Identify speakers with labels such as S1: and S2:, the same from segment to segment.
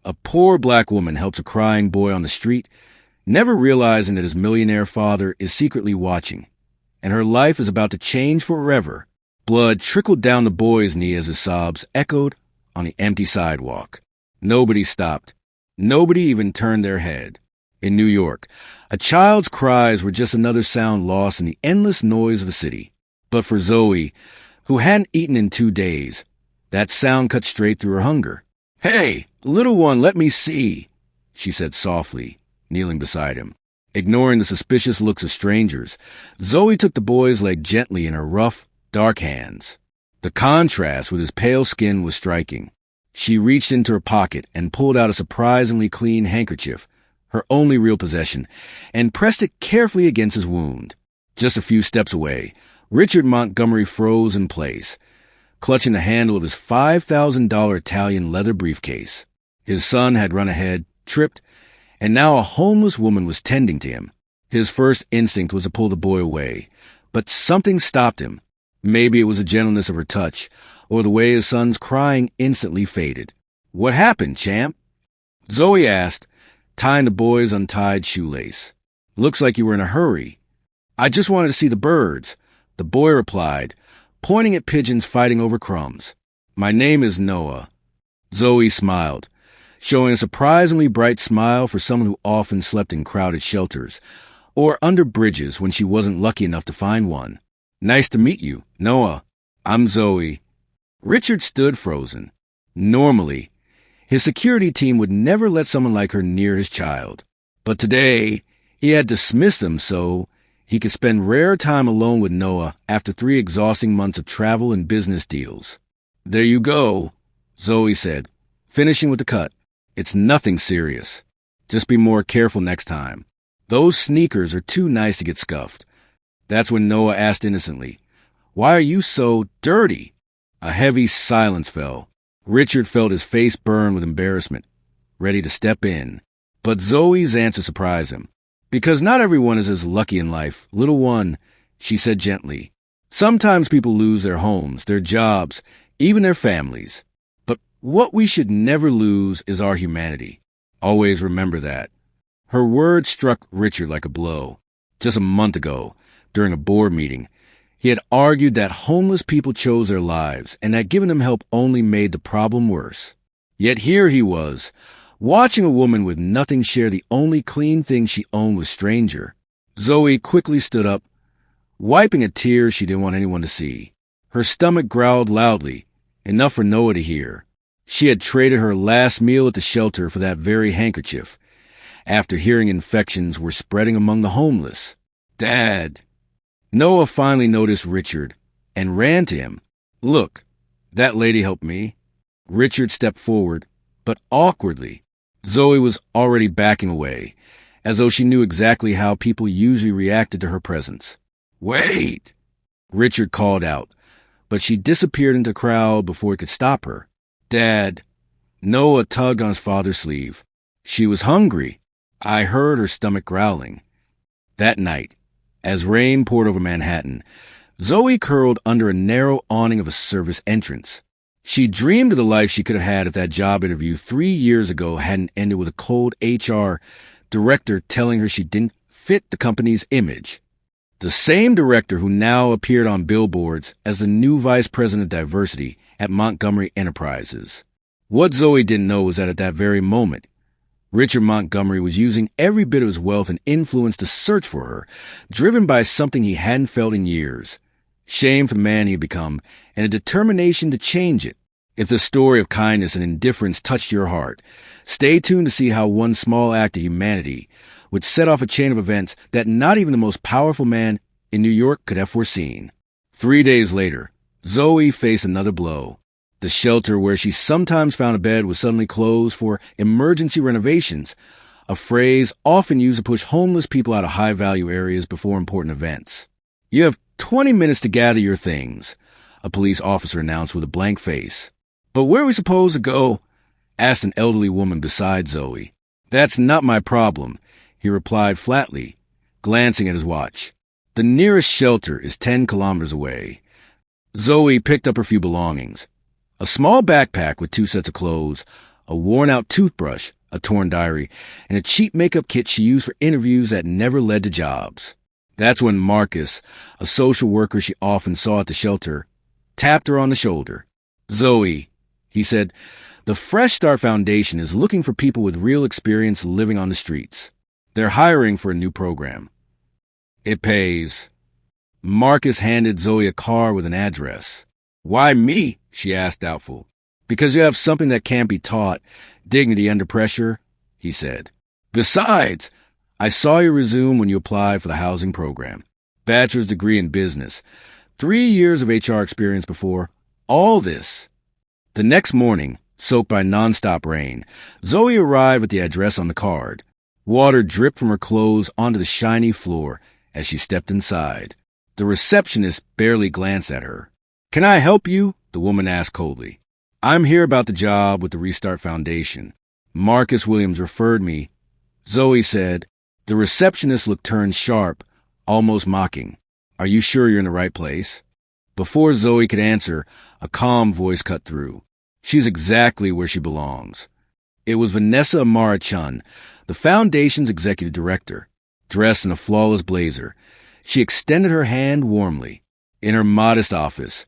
S1: A poor black woman helps a crying boy on the street, never realizing that his millionaire father is secretly watching, and her life is about to change forever. Blood trickled down the boy's knee as his sobs echoed on the empty sidewalk. Nobody stopped. Nobody even turned their head. In New York, a child's cries were just another sound lost in the endless noise of the city. But for Zoe, who hadn't eaten in 2 days, that sound cut straight through her hunger. "Hey, little one, let me see," she said softly, kneeling beside him. Ignoring the suspicious looks of strangers, Zoe took the boy's leg gently in her rough, dark hands. The contrast with his pale skin was striking. She reached into her pocket and pulled out a surprisingly clean handkerchief, her only real possession, and pressed it carefully against his wound. Just a few steps away, Richard Montgomery froze in place, clutching the handle of his $5,000 Italian leather briefcase. His son had run ahead, tripped, and now a homeless woman was tending to him. His first instinct was to pull the boy away, but something stopped him. Maybe it was the gentleness of her touch, or the way his son's crying instantly faded. "What happened, champ?" Zoe asked, tying the boy's untied shoelace. "Looks like you were in a hurry." "I just wanted to see the birds," the boy replied, pointing at pigeons fighting over crumbs. "My name is Noah." Zoe smiled, showing a surprisingly bright smile for someone who often slept in crowded shelters, or under bridges when she wasn't lucky enough to find one. "Nice to meet you, Noah. I'm Zoe." Richard stood frozen. Normally, his security team would never let someone like her near his child. But today, he had dismissed them so he could spend rare time alone with Noah after 3 exhausting months of travel and business deals. "There you go," Zoe said, finishing with the cut. "It's nothing serious. Just be more careful next time. Those sneakers are too nice to get scuffed." That's when Noah asked innocently, "Why are you so dirty?" A heavy silence fell. Richard felt his face burn with embarrassment, ready to step in. But Zoe's answer surprised him. "Because not everyone is as lucky in life, little one," she said gently. "Sometimes people lose their homes, their jobs, even their families. But what we should never lose is our humanity. Always remember that." Her words struck Richard like a blow. Just a month ago, during a board meeting, he had argued that homeless people chose their lives and that giving them help only made the problem worse. Yet here he was, watching a woman with nothing share the only clean thing she owned with a stranger. Zoe quickly stood up, wiping a tear she didn't want anyone to see. Her stomach growled loudly, enough for Noah to hear. She had traded her last meal at the shelter for that very handkerchief, after hearing infections were spreading among the homeless. "Dad." Noah finally noticed Richard and ran to him. "Look, that lady helped me." Richard stepped forward, but awkwardly. Zoe was already backing away, as though she knew exactly how people usually reacted to her presence. "Wait!" Richard called out, but she disappeared into the crowd before he could stop her. "Dad." Noah tugged on his father's sleeve. "She was hungry. I heard her stomach growling." That night, as rain poured over Manhattan, Zoe curled under a narrow awning of a service entrance. She dreamed of the life she could have had if that job interview 3 years ago hadn't ended with a cold HR director telling her she didn't fit the company's image. The same director who now appeared on billboards as the new vice president of diversity at Montgomery Enterprises. What Zoe didn't know was that at that very moment, Richard Montgomery was using every bit of his wealth and influence to search for her, driven by something he hadn't felt in years. Shame for the man he had become, and a determination to change it. If the story of kindness and indifference touched your heart, stay tuned to see how one small act of humanity would set off a chain of events that not even the most powerful man in New York could have foreseen. 3 days later, Zoe faced another blow. The shelter where she sometimes found a bed was suddenly closed for emergency renovations, a phrase often used to push homeless people out of high-value areas before important events. "You have 20 minutes to gather your things," a police officer announced with a blank face. "But where are we supposed to go?" asked an elderly woman beside Zoe. "That's not my problem," he replied flatly, glancing at his watch. "The nearest shelter is 10 kilometers away." Zoe picked up her few belongings. A small backpack with 2 sets of clothes, a worn-out toothbrush, a torn diary, and a cheap makeup kit she used for interviews that never led to jobs. That's when Marcus, a social worker she often saw at the shelter, tapped her on the shoulder. "Zoe," he said, "the Fresh Start Foundation is looking for people with real experience living on the streets. They're hiring for a new program. It pays." Marcus handed Zoe a card with an address. "Why me?" she asked, doubtful. "Because you have something that can't be taught, dignity under pressure," he said. "Besides, I saw your resume when you applied for the housing program. Bachelor's degree in business. 3 years of HR experience before all this." The next morning, soaked by nonstop rain, Zoe arrived at the address on the card. Water dripped from her clothes onto the shiny floor as she stepped inside. The receptionist barely glanced at her. "Can I help you?" the woman asked coldly. "I'm here about the job with the Restart Foundation. Marcus Williams referred me," Zoe said. The receptionist looked turned sharp, almost mocking. "Are you sure you're in the right place?" Before Zoe could answer, a calm voice cut through. "She's exactly where she belongs." It was Vanessa Amara-Chun, the foundation's executive director, dressed in a flawless blazer. She extended her hand warmly. In her modest office,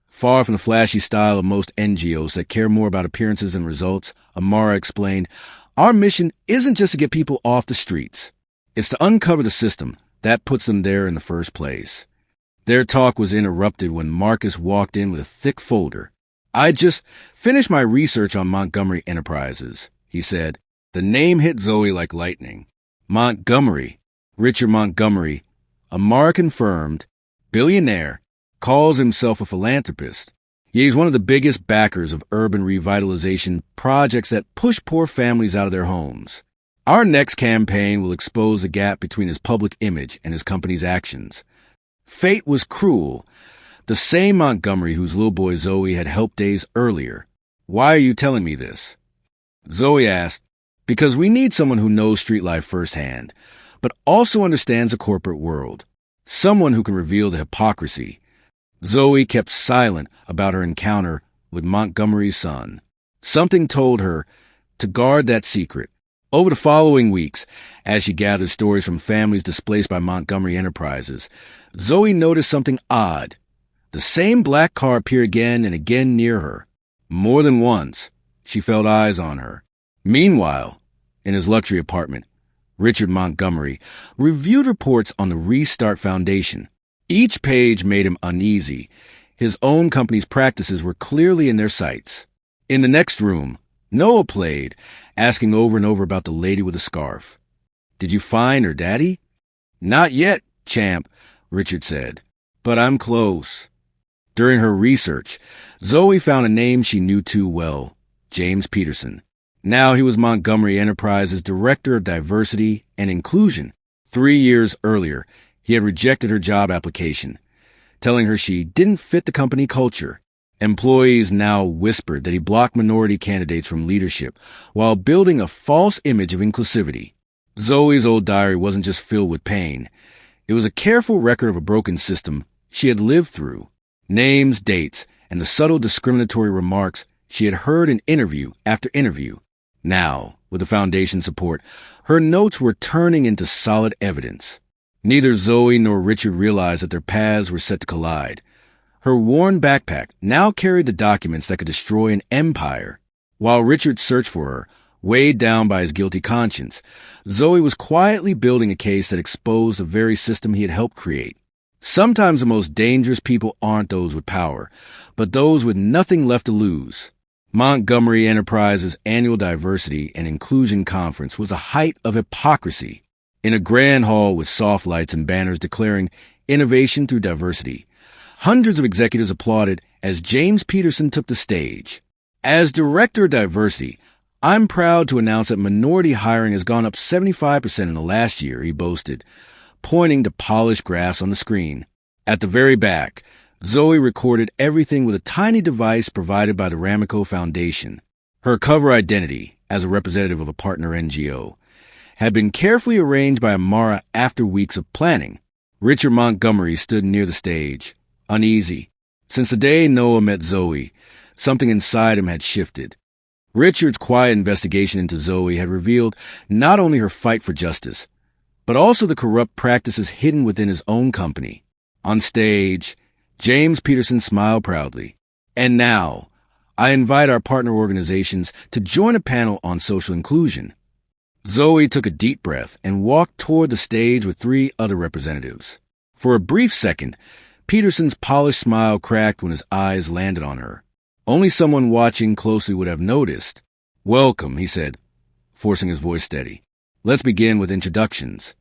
S1: far from the flashy style of most NGOs that care more about appearances and results, Amara explained, "Our mission isn't just to get people off the streets. It's to uncover the system that puts them there in the first place." Their talk was interrupted when Marcus walked in with a thick folder. "I just finished my research on Montgomery Enterprises," he said. The name hit Zoe like lightning. Montgomery, Richard Montgomery, Amara confirmed, billionaire, calls himself a philanthropist. He's one of the biggest backers of urban revitalization projects that push poor families out of their homes. Our next campaign will expose the gap between his public image and his company's actions. Fate was cruel. The same Montgomery whose little boy Zoe had helped days earlier. "Why are you telling me this?" Zoe asked. "Because we need someone who knows street life firsthand, but also understands the corporate world. Someone who can reveal the hypocrisy." Zoe kept silent about her encounter with Montgomery's son. Something told her to guard that secret. Over the following weeks, as she gathered stories from families displaced by Montgomery Enterprises, Zoe noticed something odd. The same black car appeared again and again near her. More than once, she felt eyes on her. Meanwhile, in his luxury apartment, Richard Montgomery reviewed reports on the Restart Foundation. Each page made him uneasy. His own company's practices were clearly in their sights. In the next room, Noah played, asking over and over about the lady with the scarf. "Did you find her daddy?" "Not yet, champ," Richard said. "But I'm close." During her research, Zoe found a name she knew too well, James Peterson. Now he was Montgomery Enterprises' Director of Diversity and Inclusion. 3 years earlier, he had rejected her job application, telling her she didn't fit the company culture. Employees now whispered that he blocked minority candidates from leadership while building a false image of inclusivity. Zoe's old diary wasn't just filled with pain. It was a careful record of a broken system she had lived through. Names, dates, and the subtle discriminatory remarks she had heard in interview after interview. Now, with the Foundation's support, her notes were turning into solid evidence. Neither Zoe nor Richard realized that their paths were set to collide. Her worn backpack now carried the documents that could destroy an empire. While Richard searched for her, weighed down by his guilty conscience, Zoe was quietly building a case that exposed the very system he had helped create. Sometimes the most dangerous people aren't those with power, but those with nothing left to lose. Montgomery Enterprises' annual Diversity and Inclusion Conference was a height of hypocrisy. In a grand hall with soft lights and banners declaring innovation through diversity, hundreds of executives applauded as James Peterson took the stage. "As Director of Diversity, I'm proud to announce that minority hiring has gone up 75% in the last year," he boasted, pointing to polished graphs on the screen. At the very back, Zoe recorded everything with a tiny device provided by the Ramaco Foundation. Her cover identity, as a representative of a partner NGO, had been carefully arranged by Amara after weeks of planning. Richard Montgomery stood near the stage, uneasy. Since the day Noah met Zoe, something inside him had shifted. Richard's quiet investigation into Zoe had revealed not only her fight for justice, but also the corrupt practices hidden within his own company. On stage, James Peterson smiled proudly. And now, I invite our partner organizations to join a panel on social inclusion. Zoe took a deep breath and walked toward the stage with 3 other representatives. For a brief second, Peterson's polished smile cracked when his eyes landed on her. Only someone watching closely would have noticed. "Welcome," he said, forcing his voice steady. "Let's begin with introductions."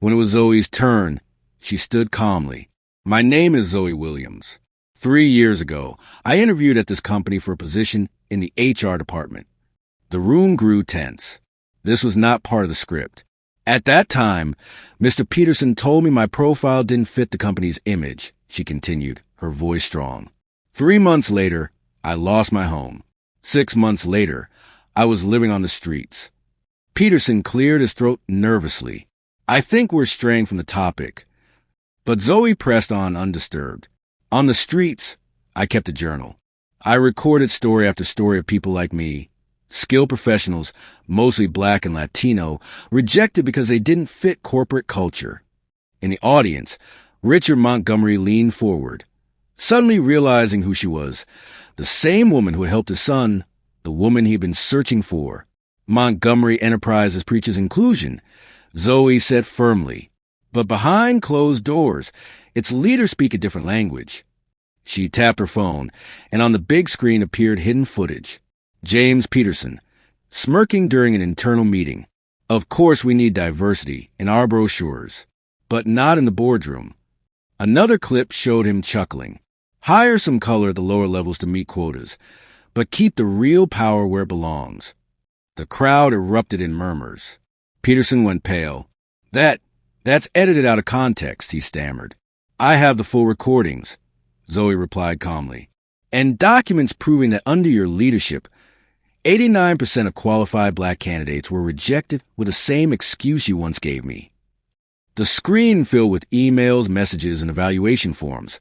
S1: When it was Zoe's turn, she stood calmly. "My name is Zoe Williams. 3 years ago, I interviewed at this company for a position in the HR department." The room grew tense. This was not part of the script. "At that time, Mr. Peterson told me my profile didn't fit the company's image," she continued, her voice strong. 3 months later, I lost my home. 6 months later, I was living on the streets." Peterson cleared his throat nervously. "I think we're straying from the topic." But Zoe pressed on undisturbed. "On the streets, I kept a journal. I recorded story after story of people like me, skilled professionals, mostly Black and Latino, rejected because they didn't fit corporate culture." In the audience, Richard Montgomery leaned forward, suddenly realizing who she was, the same woman who had helped his son, the woman he'd been searching for. "Montgomery Enterprises preaches inclusion," Zoe said firmly. "But behind closed doors, its leaders speak a different language." She tapped her phone, and on the big screen appeared hidden footage. James Peterson, smirking during an internal meeting. "Of course we need diversity in our brochures, but not in the boardroom." Another clip showed him chuckling. "Hire some color at the lower levels to meet quotas, but keep the real power where it belongs." The crowd erupted in murmurs. Peterson went pale. That's edited out of context," he stammered. "I have the full recordings," Zoe replied calmly, "and documents proving that under your leadership, 89% of qualified Black candidates were rejected with the same excuse you once gave me." The screen filled with emails, messages, and evaluation forms.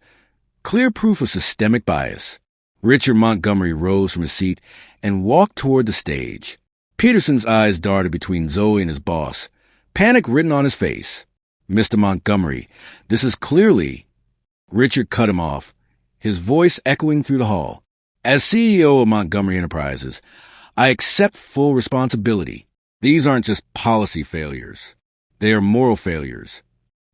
S1: Clear proof of systemic bias. Richard Montgomery rose from his seat and walked toward the stage. Peterson's eyes darted between Zoe and his boss, panic written on his face. "Mr. Montgomery, this is clearly—" Richard cut him off, his voice echoing through the hall. "As CEO of Montgomery Enterprises, I accept full responsibility. These aren't just policy failures. They are moral failures."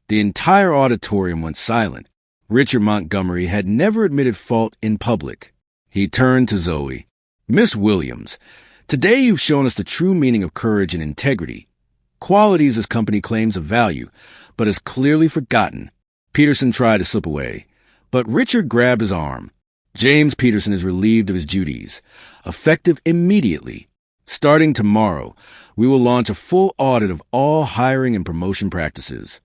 S1: The entire auditorium went silent. Richard Montgomery had never admitted fault in public. He turned to Zoe. "Miss Williams, today you've shown us the true meaning of courage and integrity. Qualities this company claims of value, but has clearly forgotten." Peterson tried to slip away, but Richard grabbed his arm. "James Peterson is relieved of his duties, effective immediately. Starting tomorrow, we will launch a full audit of all hiring and promotion practices."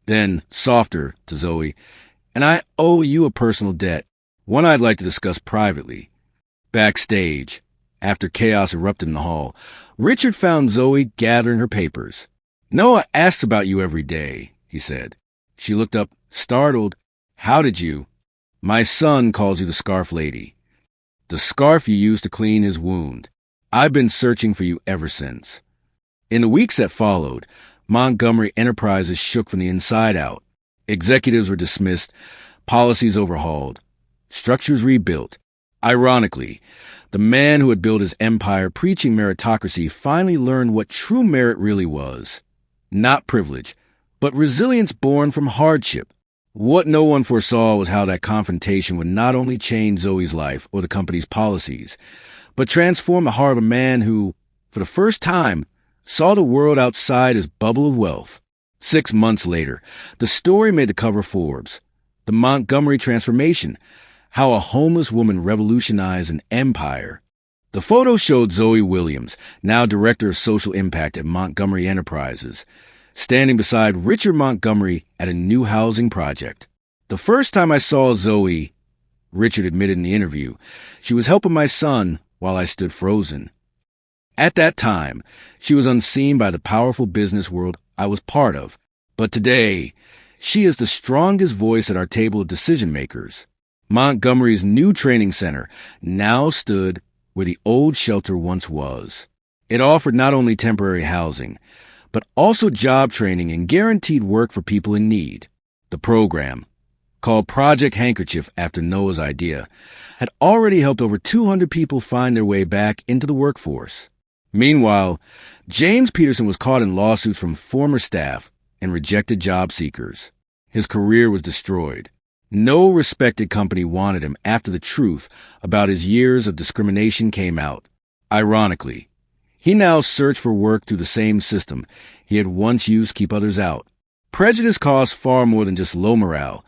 S1: Then, softer, to Zoe, "And I owe you a personal debt, one I'd like to discuss privately." Backstage, after chaos erupted in the hall, Richard found Zoe gathering her papers. "Noah asks about you every day," he said. She looked up, startled. "How did you—" "My son calls you the Scarf Lady. The scarf you used to clean his wound. I've been searching for you ever since." In the weeks that followed, Montgomery Enterprises shook from the inside out. Executives were dismissed, policies overhauled, structures rebuilt. Ironically, the man who had built his empire preaching meritocracy finally learned what true merit really was. Not privilege, but resilience born from hardship. What no one foresaw was how that confrontation would not only change Zoe's life or the company's policies, but transform the heart of a man who, for the first time, saw the world outside his bubble of wealth. 6 months later, the story made the cover of Forbes. The Montgomery Transformation, how a homeless woman revolutionized an empire. The photo showed Zoe Williams, now Director of Social Impact at Montgomery Enterprises, standing beside Richard Montgomery at a new housing project. "The first time I saw Zoe," Richard admitted in the interview, "she was helping my son while I stood frozen. At that time, she was unseen by the powerful business world I was part of. But today, she is the strongest voice at our table of decision makers." Montgomery's new training center now stood where the old shelter once was. It offered not only temporary housing, but also job training and guaranteed work for people in need. The program, called Project Handkerchief after Noah's idea, had already helped over 200 people find their way back into the workforce. Meanwhile, James Peterson was caught in lawsuits from former staff and rejected job seekers. His career was destroyed. No respected company wanted him after the truth about his years of discrimination came out. Ironically, he now searched for work through the same system he had once used to keep others out. Prejudice caused far more than just low morale.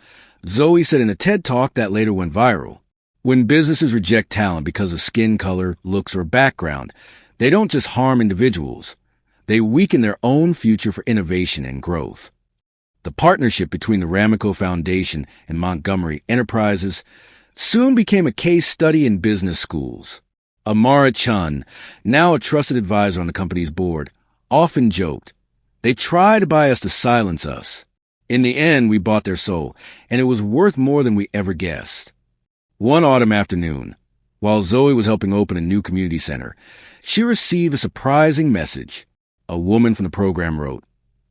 S1: Zoe said in a TED Talk that later went viral, "When businesses reject talent because of skin color, looks, or background, they don't just harm individuals. They weaken their own future for innovation and growth." The partnership between the Ramaco Foundation and Montgomery Enterprises soon became a case study in business schools. Amara Chun, now a trusted advisor on the company's board, often joked, "They tried to buy us to silence us. In the end, we bought their soul, and it was worth more than we ever guessed." One autumn afternoon, while Zoe was helping open a new community center, she received a surprising message. A woman from the program wrote,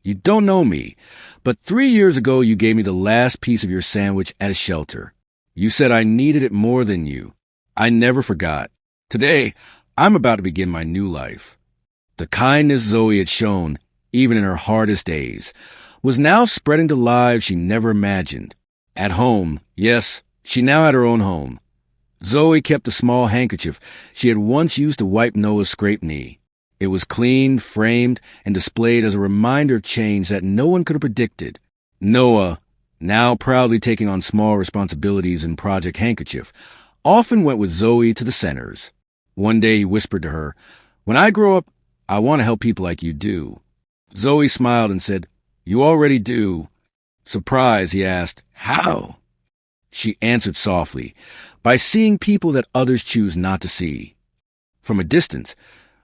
S1: "You don't know me, but 3 years ago you gave me the last piece of your sandwich at a shelter. You said I needed it more than you. I never forgot. Today, I'm about to begin my new life." The kindness Zoe had shown, even in her hardest days, was now spreading to lives she never imagined. At home, yes, she now had her own home. Zoe kept the small handkerchief she had once used to wipe Noah's scraped knee. It was cleaned, framed, and displayed as a reminder of change that no one could have predicted. Noah, now proudly taking on small responsibilities in Project Handkerchief, often went with Zoe to the centers. One day he whispered to her, "When I grow up, I want to help people like you do." Zoe smiled and said, "You already do." Surprised, he asked, "How?" She answered softly, "By seeing people that others choose not to see." From a distance,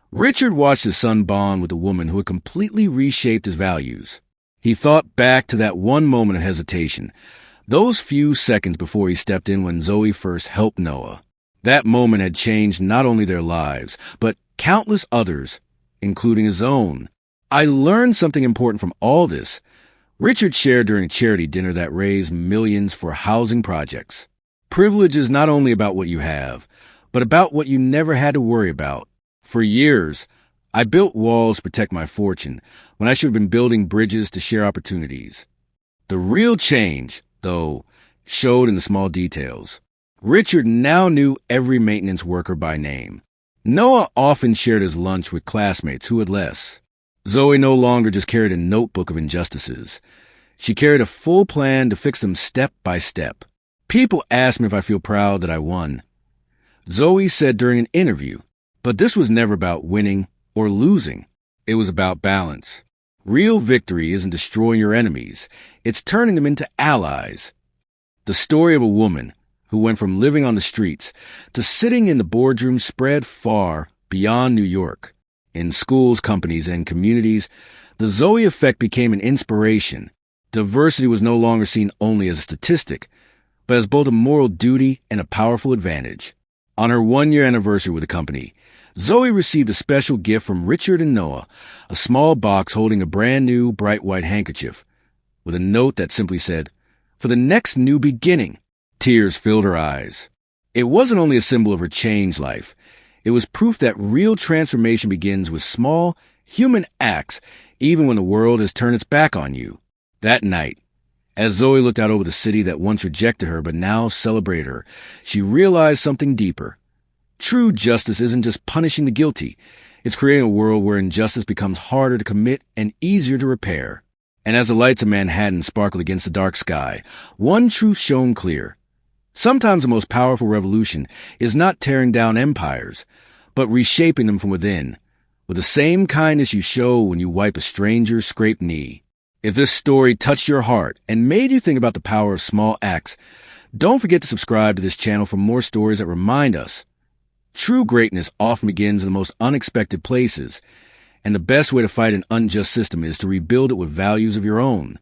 S1: Richard watched his son bond with a woman who had completely reshaped his values. He thought back to that one moment of hesitation, those few seconds before he stepped in when Zoe first helped Noah. That moment had changed not only their lives, but countless others, including his own. "I learned something important from all this," Richard shared during a charity dinner that raised millions for housing projects. "Privilege is not only about what you have, but about what you never had to worry about. For years, I built walls to protect my fortune when I should have been building bridges to share opportunities." The real change, though, showed in the small details. Richard now knew every maintenance worker by name. Noah often shared his lunch with classmates who had less. Zoe no longer just carried a notebook of injustices. She carried a full plan to fix them step by step. "People ask me if I feel proud that I won," Zoe said during an interview. But this was never about winning or losing. It was about balance. Real victory isn't destroying your enemies. It's turning them into allies. The story of a woman who went from living on the streets to sitting in the boardroom spread far beyond New York. In schools, companies, and communities, the Zoe effect became an inspiration. Diversity was no longer seen only as a statistic, but as both a moral duty and a powerful advantage. On her 1-year anniversary with the company, Zoe received a special gift from Richard and Noah, a small box holding a brand new bright white handkerchief, with a note that simply said, "For the next new beginning." Tears filled her eyes. It wasn't only a symbol of her changed life. It was proof that real transformation begins with small, human acts, even when the world has turned its back on you. That night, as Zoe looked out over the city that once rejected her but now celebrated her, she realized something deeper. True justice isn't just punishing the guilty. It's creating a world where injustice becomes harder to commit and easier to repair. And as the lights of Manhattan sparkled against the dark sky, one truth shone clear. Sometimes the most powerful revolution is not tearing down empires, but reshaping them from within, with the same kindness you show when you wipe a stranger's scraped knee. If this story touched your heart and made you think about the power of small acts, don't forget to subscribe to this channel for more stories that remind us true greatness often begins in the most unexpected places, and the best way to fight an unjust system is to rebuild it with values of your own.